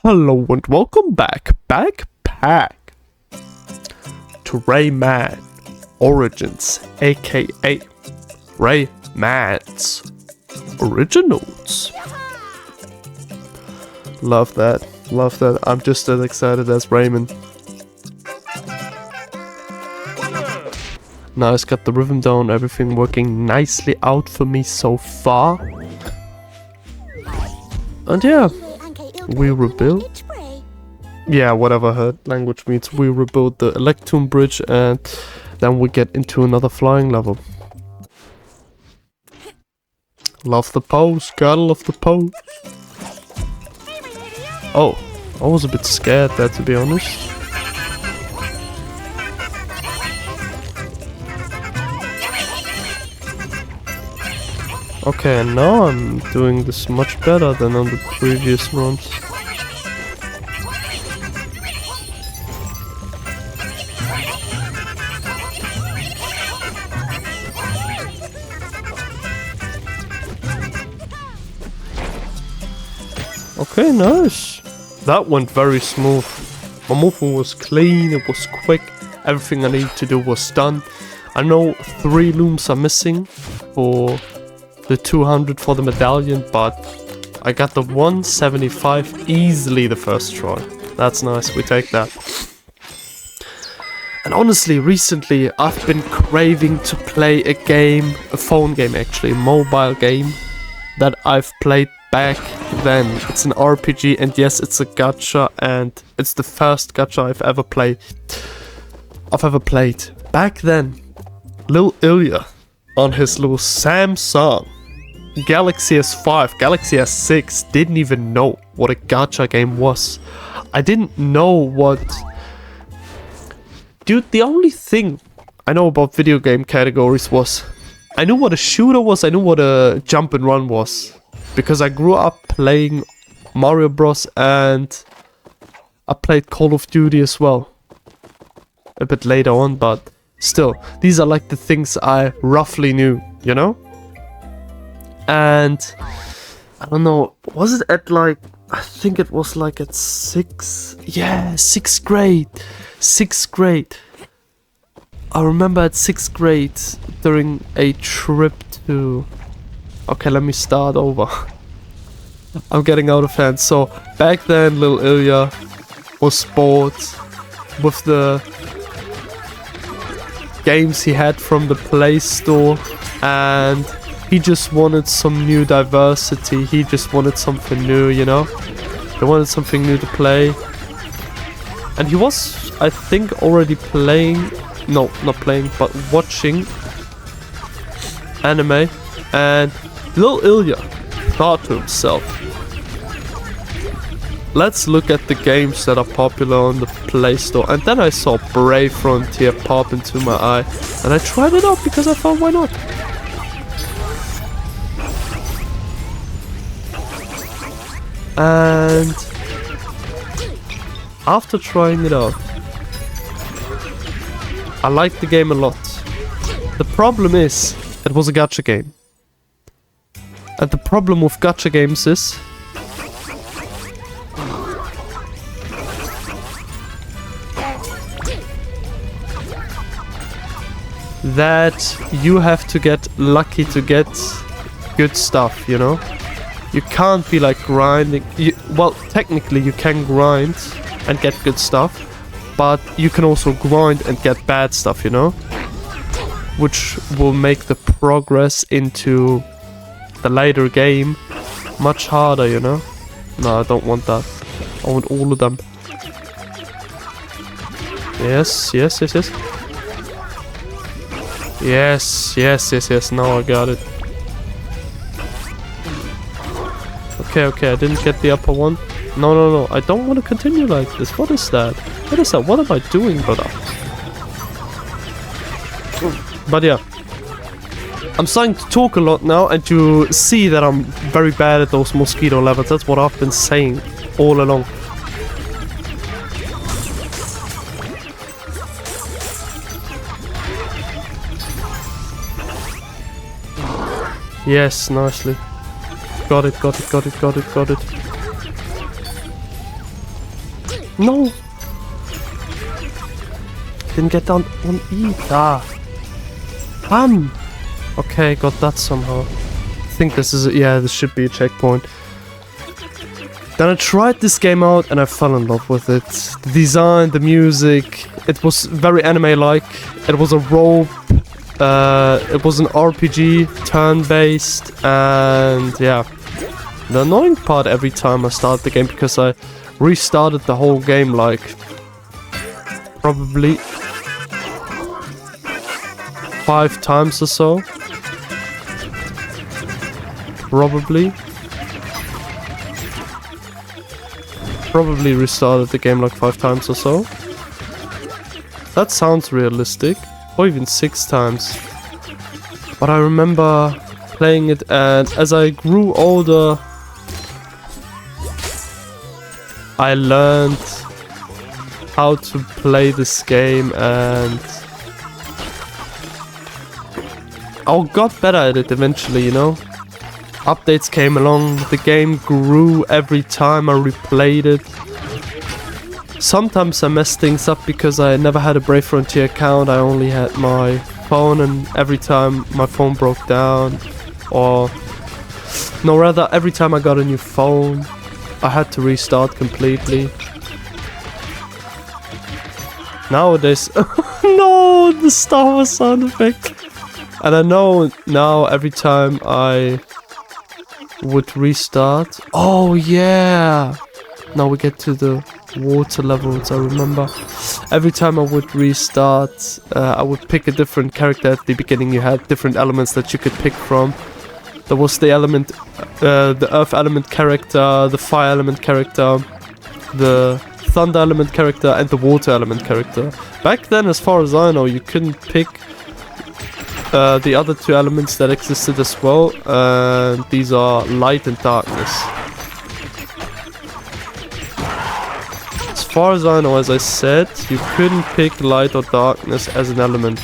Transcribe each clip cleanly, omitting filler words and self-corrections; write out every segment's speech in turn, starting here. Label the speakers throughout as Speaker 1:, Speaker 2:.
Speaker 1: Hello and welcome back, Backpack, to Rayman Origins, aka Rayman's Originals. Love that, love that. I'm just as excited as Rayman. Nice, got the rhythm down, everything working nicely out for me so far. And yeah, we rebuilt. Yeah, whatever her language means. We rebuild the Electrum Bridge and then we get into another flying level. Love the pose, gotta love the pose. Oh, I was a bit scared there, to be honest. Okay, now I'm doing this much better than on the previous runs. Okay, nice. That went very smooth. My movement was clean, it was quick. Everything I needed to do was done. I know 3 looms are missing for the 200 for the medallion, but I got the 175 easily the first try. That's nice, we take that. And honestly, recently I've been craving to play a game, a phone game actually, a mobile game that I've played back then. It's an RPG and yes, it's a gacha and it's the first gacha I've ever played. Back then, Lil Ilya on his little Samsung Galaxy S5, Galaxy S6 didn't even know what a gacha game was. I didn't know what... Dude, the only thing I know about video game categories was I knew what a shooter was, I knew what a jump and run was. Because I grew up playing Mario Bros. And I played Call of Duty as well. A bit later on, but still, these are like the things I roughly knew, you know? And I don't know, was it at like, I think it was like at 6th grade. 6th grade. I remember at 6th grade during a trip to... Okay, let me start over. I'm getting out of hand. So, back then, Lil Ilya was bored with the games he had from the Play Store, and he just wanted some new diversity. He just wanted something new, you know? He wanted something new to play. And he was, I think, already playing... No, not playing, but watching anime. And Lil Ilya thought to himself, let's look at the games that are popular on the Play Store. And then I saw Brave Frontier pop into my eye. And I tried it out because I thought, why not? And after trying it out, I liked the game a lot. The problem is, it was a gacha game. And the problem with gacha games is that you have to get lucky to get good stuff, you know? You can't be like grinding. Well, technically you can grind and get good stuff, but you can also grind and get bad stuff, you know? Which will make the progress into the later game much harder, you know? No, I don't want that. I want all of them. Yes. Yes. Now I got it. Okay, I didn't get the upper one. No. I don't want to continue like this. What is that? What am I doing, brother? But yeah. I'm starting to talk a lot now, and you see that I'm very bad at those Mosquito levels. That's what I've been saying all along. Yes, nicely. Got it. No! Didn't get down on E. Ah. Okay, got that somehow. I think this is... yeah, this should be a checkpoint. Then I tried this game out and I fell in love with it. The design, the music, it was very anime-like. It was a rope, it was an RPG, turn-based, and yeah. The annoying part every time I start the game, because I restarted the whole game like probably 5 times or so. Probably restarted the game like 5 times or so. That sounds realistic. Or even 6 times. But I remember playing it, and as I grew older, I learned how to play this game, and I got better at it eventually, you know? Updates came along, the game grew every time I replayed it. Sometimes I messed things up because I never had a Brave Frontier account, I only had my phone, and every time my phone broke down, or... no, rather, every time I got a new phone, I had to restart completely. Nowadays... no, the Star Wars sound effect! And I know now every time I would restart... oh yeah! Now we get to the water levels, I remember. Every time I would restart, I would pick a different character at the beginning. You had different elements that you could pick from. There was the element, the earth element character, the fire element character, the thunder element character, and the water element character. Back then, as far as I know, you couldn't pick the other 2 elements that existed as well. These are light and darkness. As far as I know, as I said, you couldn't pick light or darkness as an element.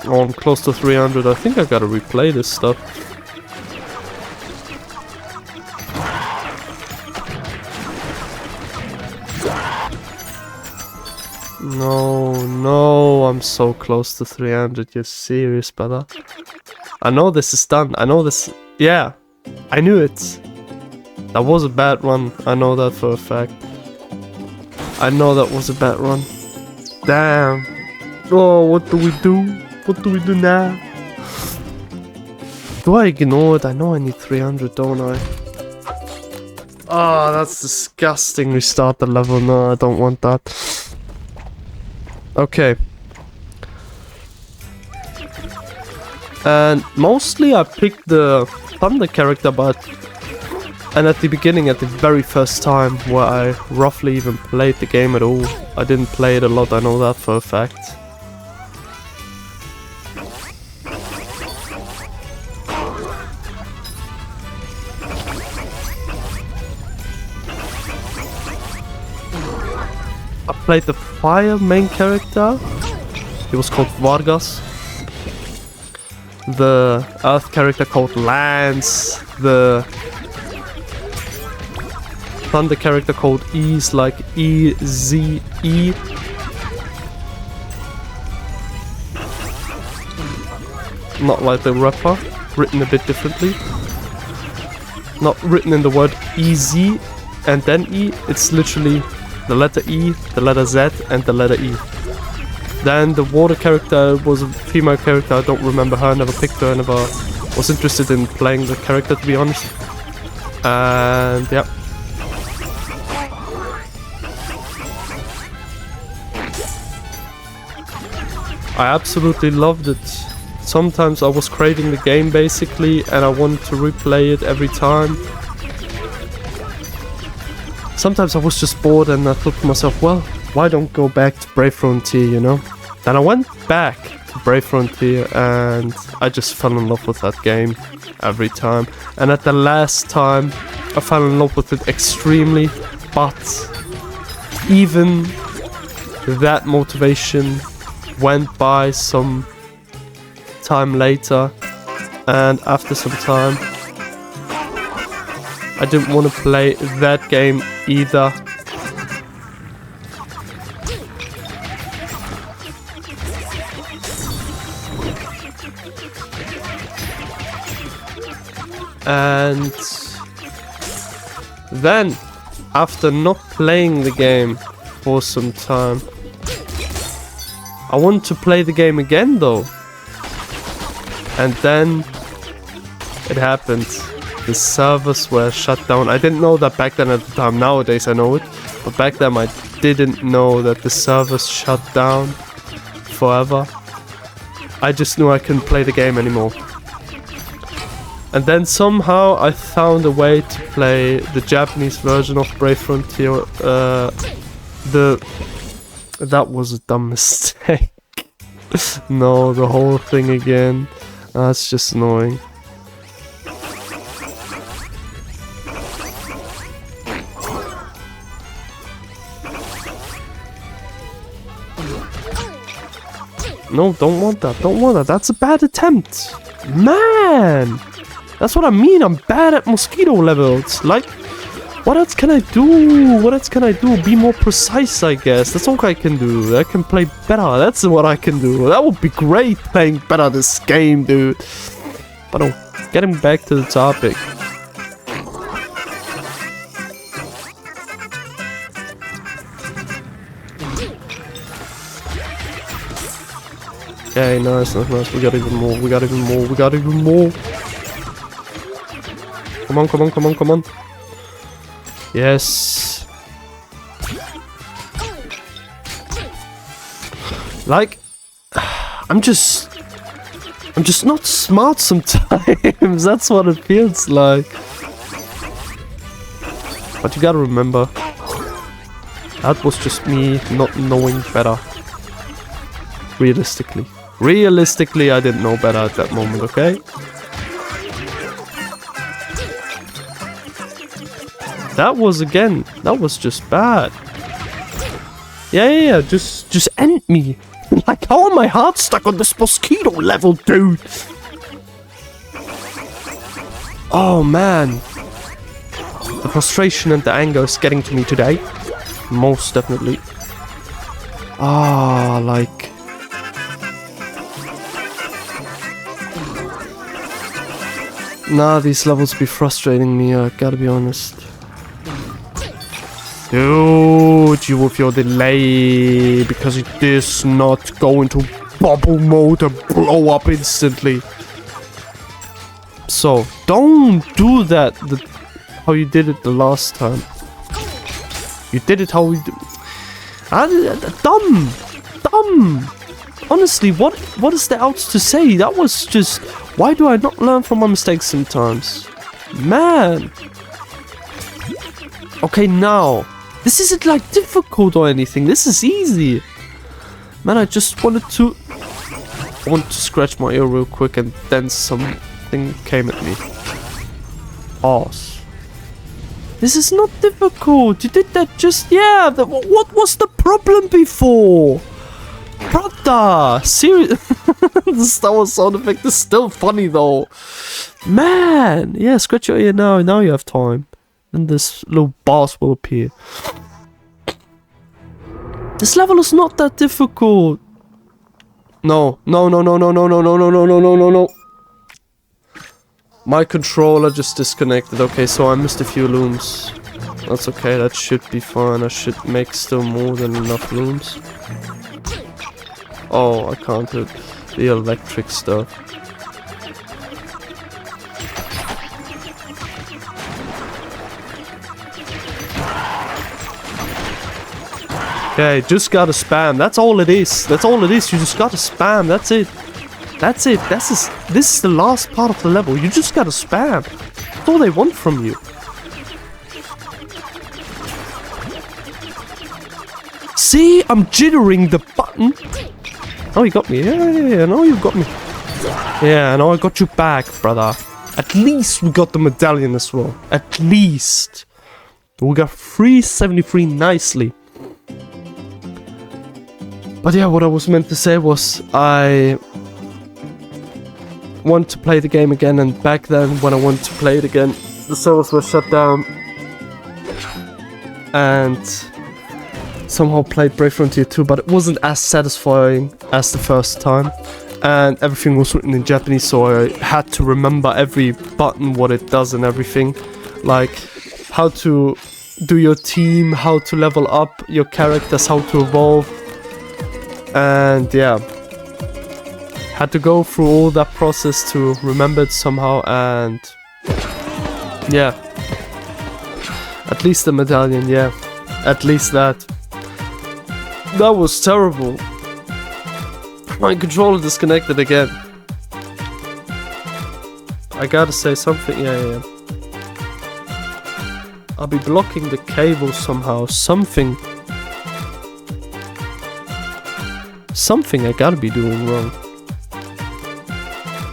Speaker 1: Oh, I'm close to 300. I think I gotta replay this stuff. No, I'm so close to 300. You're serious, brother? I know this is done. I know this. Yeah, I knew it. That was a bad run. I know that for a fact. I know that was a bad run. Damn. Oh, what do we do? What do we do now? Do I ignore it? I know I need 300, don't I? Oh, that's disgusting. Restart the level. No, I don't want that. Okay. And mostly I picked the Thunder character, but... and at the beginning, at the very first time, where I roughly even played the game at all. I didn't play it a lot, I know that for a fact. I played the fire main character. He was called Vargas. The earth character called Lance. The thunder character called Ease, like E-Z-E. Not like the rapper, written a bit differently. Not written in the word E-Z and then E, it's literally the letter E, the letter Z, and the letter E. Then the water character was a female character, I don't remember her, never picked her, never was interested in playing the character, to be honest. And yeah. I absolutely loved it. Sometimes I was craving the game basically, and I wanted to replay it every time. Sometimes I was just bored and I thought to myself, well, why don't go back to Brave Frontier, you know? Then I went back to Brave Frontier and I just fell in love with that game every time. And at the last time, I fell in love with it extremely, but even that motivation went by some time later, and after some time I didn't want to play that game either. And then, after not playing the game for some time, I wanted to play the game again though. And then it happened. The servers were shut down. I didn't know that back then at the time. Nowadays I know it. But back then I didn't know that the servers shut down forever. I just knew I couldn't play the game anymore. And then somehow I found a way to play the Japanese version of Brave Frontier. That was a dumb mistake. No, the whole thing again. That's just annoying. No, don't want that. Don't want that. That's a bad attempt. Man! That's what I mean. I'm bad at Mosquito levels. Like, what else can I do? What else can I do? Be more precise, I guess. That's all I can do. I can play better. That's what I can do. That would be great, playing better this game, dude. But getting back to the topic. Okay, nice, nice, nice. We got even more. We got even more. We got even more. Come on, come on, come on, come on. Yes. Like, I'm just not smart sometimes. That's what it feels like. But you gotta remember, that was just me not knowing better. Realistically. Realistically, I didn't know better at that moment, okay? That was just bad. Yeah, just end me. Like, how am I heart stuck on this Mosquito level, dude? Oh, man. The frustration and the anger is getting to me today. Most definitely. Ah, like... Nah, these levels be frustrating me, I gotta be honest. Dude, you with your delay, because it does not go into bubble mode and blow up instantly. So, don't do that how you did it the last time. You did it how we do. Dumb. Honestly, what is there else to say? That was just... Why do I not learn from my mistakes sometimes? Man. Okay, now. This isn't like difficult or anything. This is easy. Man, I just wanted to... I wanted to scratch my ear real quick and then something came at me. Pause. This is not difficult. You did that just... Yeah, what was the problem before? Brother! Seriously? The Star Wars sound effect is still funny though. Man! Yeah, scratch your ear now. Now you have time. And this little boss will appear. This level is not that difficult. No. My controller just disconnected. Okay, so I missed a few looms. That's okay, that should be fine. I should make still more than enough looms. Oh, I can't hit the electric stuff. Okay, just gotta spam. That's all it is. That's all it is. You just gotta spam. That's it. That's it. This is the last part of the level. You just gotta spam. That's all they want from you. See? I'm jittering the button. Oh, you got me. Yeah. No, you got me. Yeah, no, I got you back, brother. At least we got the medallion as well. At least. We got 373 nicely. But yeah, what I was meant to say was I want to play the game again, and back then when I wanted to play it again, the servers were shut down, and somehow played Brave Frontier 2, but it wasn't as satisfying as the first time. And everything was written in Japanese, so I had to remember every button, what it does and everything. Like, how to do your team, how to level up your characters, how to evolve. And yeah, had to go through all that process to remember it somehow, and yeah. At least the medallion, yeah. At least that. That was terrible. My controller disconnected again. I gotta say something. Yeah. I'll be blocking the cable somehow. Something I gotta be doing wrong.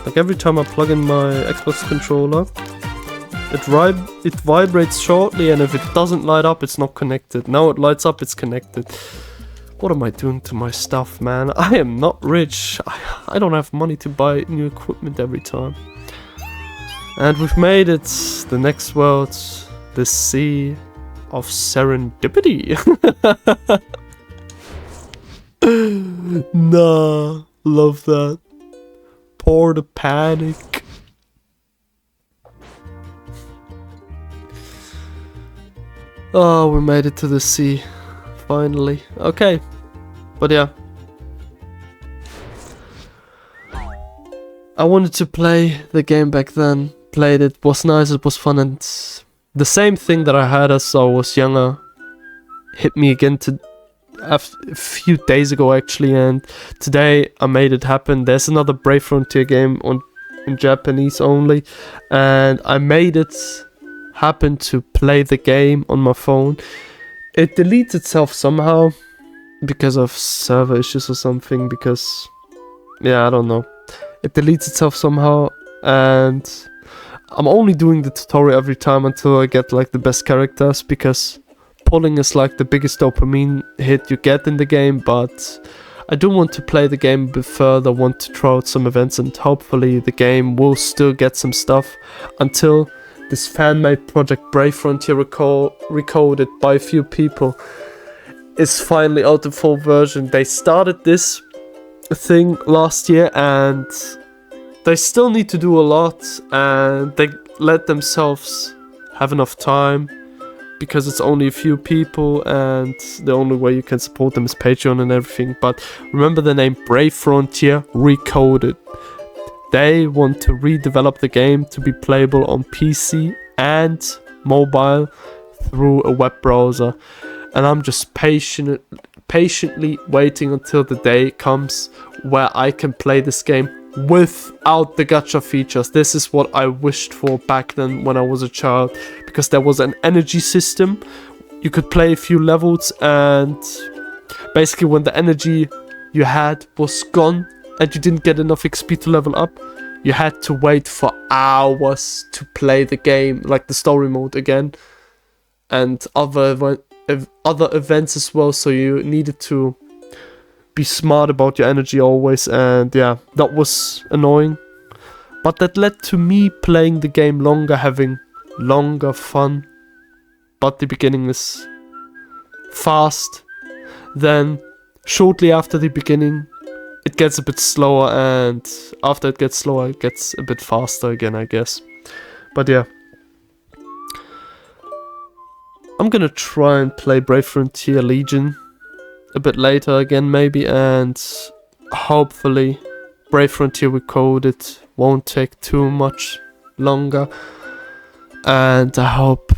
Speaker 1: Like every time I plug in my Xbox controller, it vibrates shortly, and if it doesn't light up, it's not connected. Now it lights up, it's connected. What am I doing to my stuff, man? I am not rich. I don't have money to buy new equipment every time. And we've made it. The next world. The Sea of Serendipity. Nah. Love that. Pour the panic. Oh, we made it to the sea. Finally. Okay. But yeah. I wanted to play the game back then. Played it. Was nice. It was fun. And the same thing that I had as I was younger hit me again a few days ago actually. And today I made it happen. There's another Brave Frontier game in Japanese only. And I made it happen to play the game on my phone. It deletes itself somehow because of server issues or something, because, yeah, I don't know. It deletes itself somehow, and I'm only doing the tutorial every time until I get like the best characters, because pulling is like the biggest dopamine hit you get in the game, but I do want to play the game a bit further, want to try out some events, and hopefully the game will still get some stuff until this fan-made project Brave Frontier recoded by a few people is finally out in full version. They started this thing last year and they still need to do a lot, and they let themselves have enough time because it's only a few people and the only way you can support them is Patreon and everything. But remember the name Brave Frontier Recoded. They want to redevelop the game to be playable on PC and mobile through a web browser. And I'm just patiently waiting until the day comes where I can play this game without the gacha features. This is what I wished for back then when I was a child, because there was an energy system. You could play a few levels, and basically when the energy you had was gone and you didn't get enough XP to level up, you had to wait for hours to play the game, like the story mode again, and other events as well, so you needed to be smart about your energy always, and yeah, that was annoying. But that led to me playing the game longer, having longer fun. But the beginning is fast. Then, shortly after the beginning, it gets a bit slower, and after it gets slower, it gets a bit faster again, I guess. But yeah. I'm gonna try and play Brave Frontier Legion a bit later again, maybe, and hopefully Brave Frontier Recoded won't take too much longer. And I hope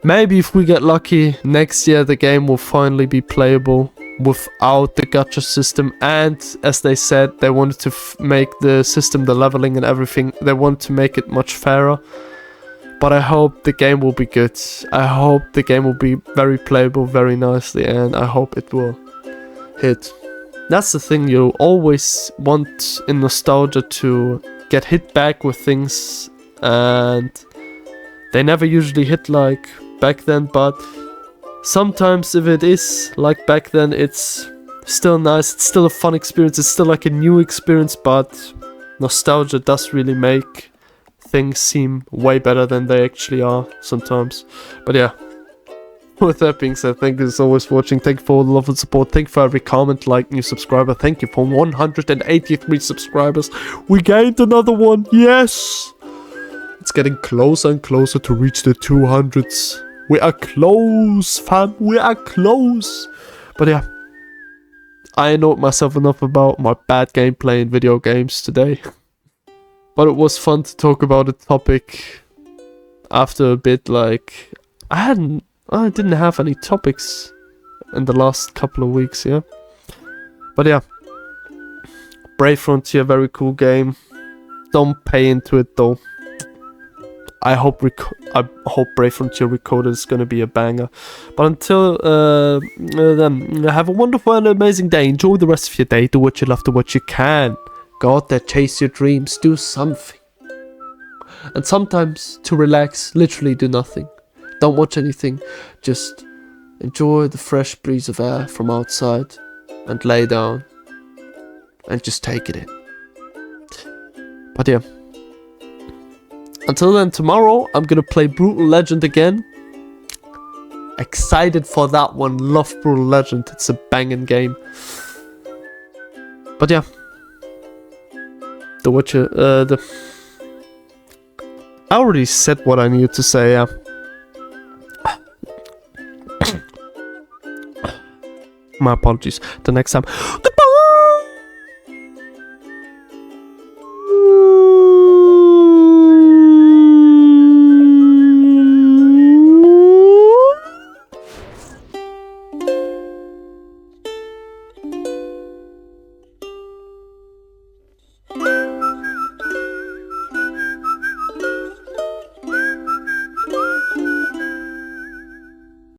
Speaker 1: maybe if we get lucky, next year the game will finally be playable without the gacha system. And as they said, they wanted to make the system, the leveling and everything, they wanted to make it much fairer. But I hope the game will be good. I hope the game will be very playable, very nicely, and I hope it will hit. That's the thing, you always want in nostalgia to get hit back with things, and they never usually hit like back then, but sometimes if it is like back then, it's still nice, it's still a fun experience, it's still like a new experience, but nostalgia does really make things seem way better than they actually are sometimes. But yeah. With that being said, thank you as always for watching. Thank you for all the love and support. Thank you for every comment, like, new subscriber. Thank you for 183 subscribers. We gained another one. Yes! It's getting closer and closer to reach the 200s. We are close, fam. We are close. But yeah. I know myself enough about my bad gameplay in video games today. But it was fun to talk about a topic after a bit. Like, I didn't have any topics in the last couple of weeks, yeah. But yeah, Brave Frontier, very cool game. Don't pay into it though. I hope Brave Frontier Recoded is gonna be a banger. But until then, have a wonderful and amazing day. Enjoy the rest of your day. Do what you love. Do what you can. Go out there, chase your dreams. Do something. And sometimes to relax, literally do nothing. Don't watch anything, just enjoy the fresh breeze of air from outside and lay down and just take it in. But yeah, until then, tomorrow I'm gonna play Brutal Legend again. Excited for that one, love Brutal Legend, it's a banging game. But yeah, I already said what I needed to say, yeah. My apologies. The next time.